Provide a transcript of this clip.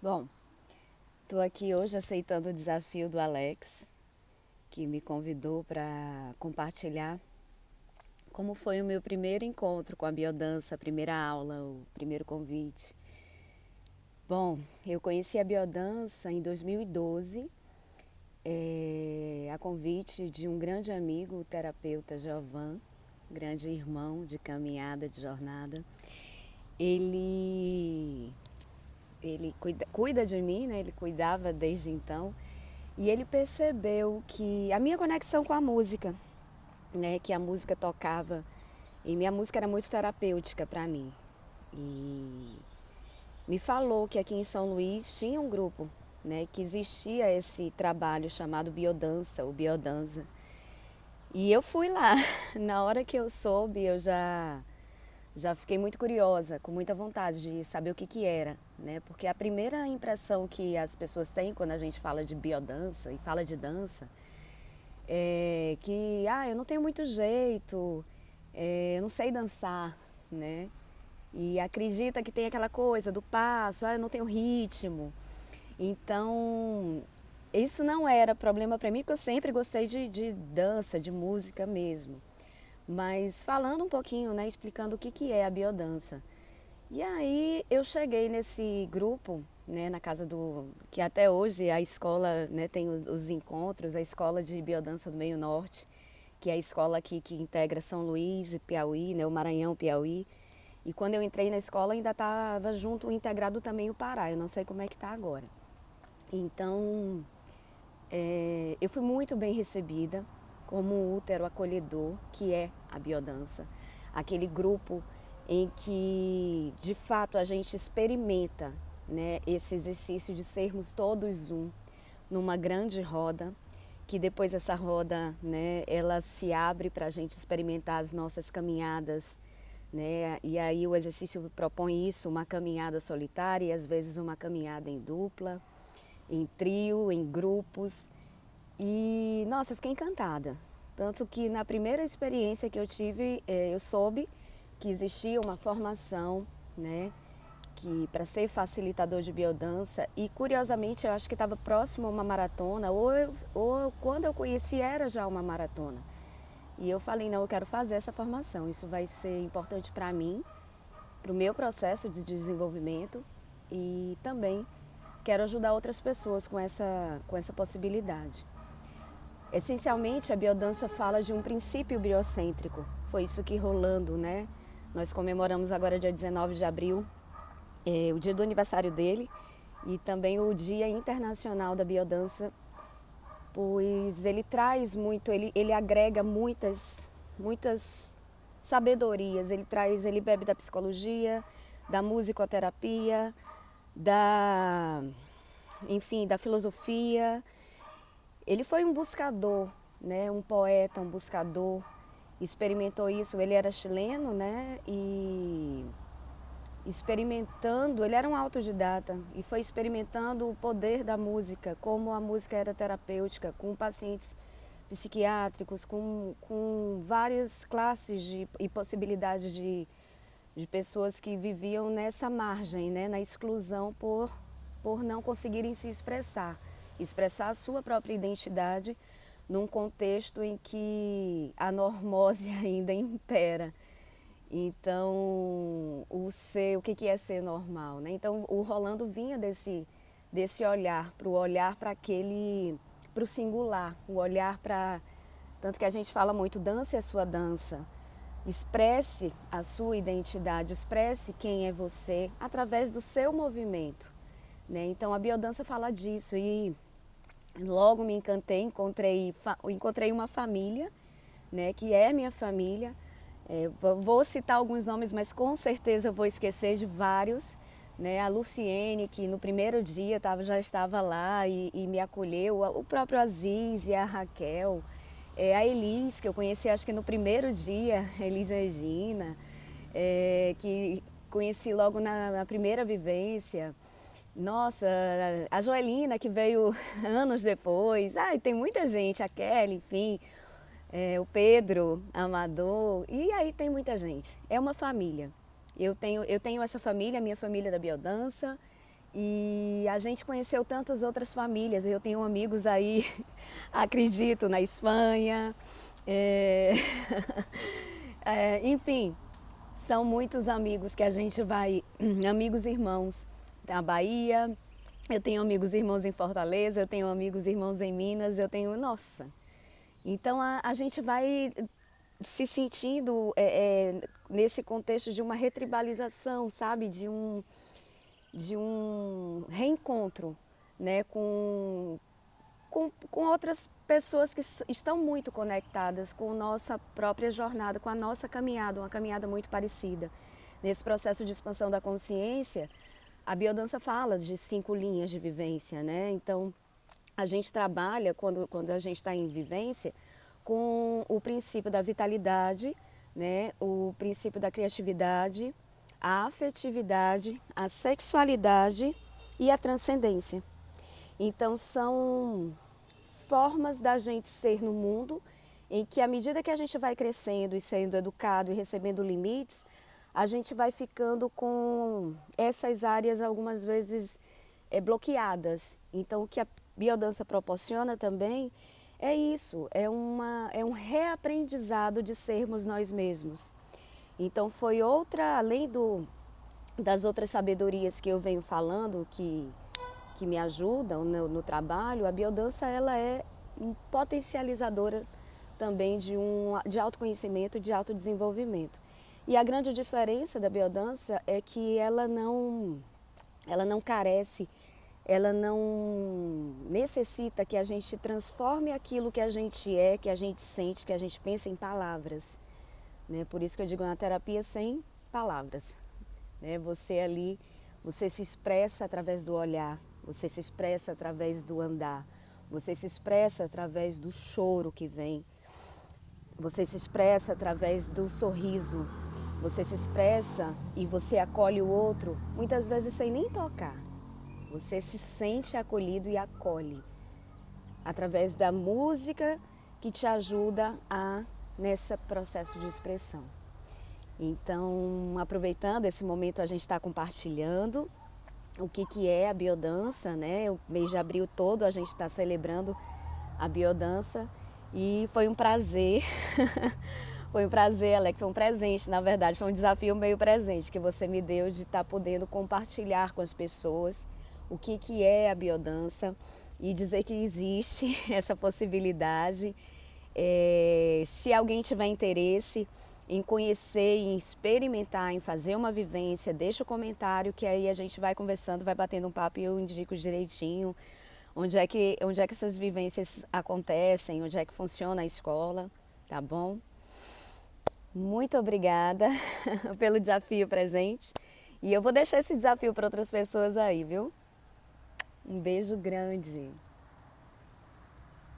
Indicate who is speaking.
Speaker 1: Bom, estou aqui hoje aceitando o desafio do Alex, que me convidou para compartilhar como foi o meu primeiro encontro com a biodança, a primeira aula, o primeiro convite. Bom, eu conheci a biodança em 2012, a convite de um grande amigo, o terapeuta Jovan, grande irmão de caminhada, de jornada. Ele ele cuida de mim, né? Ele cuidava desde então. E ele percebeu que a minha conexão com a música, né? Que a música tocava. E minha música era muito terapêutica para mim. E me falou que aqui em São Luís tinha um grupo, né? Que existia esse trabalho chamado biodança, ou biodança. E eu fui lá. Na hora que eu soube, eu já fiquei muito curiosa, com muita vontade de saber o que era, né? Porque a primeira impressão que as pessoas têm quando a gente fala de biodança e fala de dança é que, eu não tenho muito jeito, eu não sei dançar, né? E acredita que tem aquela coisa do passo, eu não tenho ritmo. Então, isso não era problema para mim, porque eu sempre gostei de dança, de música mesmo. Mas falando um pouquinho, né, explicando o que é a biodança. E aí eu cheguei nesse grupo, né, na casa do... que até hoje a escola, né, tem os encontros, a Escola de Biodança do Meio Norte, que é a escola aqui que integra São Luís e Piauí, né, o Maranhão, Piauí. E quando eu entrei na escola ainda estava junto, integrado também o Pará, eu não sei como é que está agora. Então, eu fui muito bem recebida como um útero acolhedor, que é a biodança. Aquele grupo em que, de fato, a gente experimenta, né, esse exercício de sermos todos um, numa grande roda, que depois essa roda, né, ela se abre para a gente experimentar as nossas caminhadas, né? E aí o exercício propõe isso, uma caminhada solitária e às vezes uma caminhada em dupla, em trio, em grupos. E, nossa, eu fiquei encantada. Tanto que na primeira experiência que eu tive, eu soube que existia uma formação, né, que para ser facilitador de biodança, e curiosamente eu acho que estava próximo a uma maratona, ou quando eu conheci era já uma maratona. E eu falei, não, eu quero fazer essa formação, isso vai ser importante para mim, para o meu processo de desenvolvimento, e também quero ajudar outras pessoas com essa possibilidade. Essencialmente, a biodança fala de um princípio biocêntrico. Foi isso que rolando, né? Nós comemoramos agora dia 19 de abril, o dia do aniversário dele e também o Dia Internacional da Biodança, pois ele traz muito, ele agrega muitas sabedorias. Ele bebe da psicologia, da musicoterapia, da, enfim, da filosofia. Ele foi um buscador, né? Um poeta, um buscador, experimentou isso. Ele era chileno, né? E experimentando, ele era um autodidata e foi experimentando o poder da música, como a música era terapêutica, com pacientes psiquiátricos, com várias classes e possibilidades de pessoas que viviam nessa margem, né? Na exclusão por não conseguirem se expressar a sua própria identidade num contexto em que a normose ainda impera. Então, o que é ser normal, né? Então, o Rolando vinha desse olhar, para aquele, para o singular, o olhar para, tanto que a gente fala muito, dance a sua dança, expresse a sua identidade, expresse quem é você através do seu movimento, né? Então, a biodança fala disso e logo me encantei, encontrei uma família, né, que é minha família. Vou citar alguns nomes, mas com certeza eu vou esquecer de vários. Né? A Luciene, que no primeiro dia já estava lá e me acolheu, o próprio Aziz e a Raquel, a Elis, que eu conheci acho que no primeiro dia, Elis Regina, que conheci logo na primeira vivência. Nossa, a Joelina, que veio anos depois. Tem muita gente, a Kelly, enfim, o Pedro Amador. E aí tem muita gente. É uma família. Eu tenho essa família, a minha família da biodança. E a gente conheceu tantas outras famílias. Eu tenho amigos aí, acredito, na Espanha. É... enfim, são muitos amigos que a gente vai, amigos irmãos da Bahia. Eu tenho amigos irmãos em Fortaleza, eu tenho amigos irmãos em Minas, eu tenho, nossa. Então a gente vai se sentindo nesse contexto de uma retribalização, sabe? De um reencontro, né? Com outras pessoas que estão muito conectadas com a nossa própria jornada, com a nossa caminhada, uma caminhada muito parecida. Nesse processo de expansão da consciência, a biodança fala de 5 linhas de vivência, né? Então, a gente trabalha, quando a gente está em vivência, com o princípio da vitalidade, né? O princípio da criatividade, a afetividade, a sexualidade e a transcendência. Então, são formas da gente ser no mundo em que, à medida que a gente vai crescendo e sendo educado e recebendo limites, a gente vai ficando com essas áreas algumas vezes bloqueadas. Então, o que a biodança proporciona também é isso, é um reaprendizado de sermos nós mesmos. Então, foi outra, além das outras sabedorias que eu venho falando, que me ajudam no trabalho, a biodança ela é um potencializadora também de autoconhecimento e de autodesenvolvimento. E a grande diferença da biodança é que ela não carece, ela não necessita que a gente transforme aquilo que a gente é, que a gente sente, que a gente pensa em palavras. Né? Por isso que eu digo na terapia sem palavras. Né? Você ali, você se expressa através do olhar, você se expressa através do andar, você se expressa através do choro que vem, você se expressa através do sorriso, você se expressa e você acolhe o outro, muitas vezes sem nem tocar. Você se sente acolhido e acolhe através da música que te ajuda nesse processo de expressão. Então, aproveitando esse momento, a gente está compartilhando o que é a biodança, né? O mês de abril todo a gente está celebrando a biodança e foi um prazer, foi um prazer, Alex, foi um presente, na verdade, foi um desafio meio presente que você me deu de estar podendo compartilhar com as pessoas o que é a biodança e dizer que existe essa possibilidade. Se alguém tiver interesse em conhecer, em experimentar, em fazer uma vivência, deixa o comentário que aí a gente vai conversando, vai batendo um papo e eu indico direitinho onde é que essas vivências acontecem, onde é que funciona a escola, tá bom? Muito obrigada pelo desafio presente e eu vou deixar esse desafio para outras pessoas aí, viu? Um beijo grande.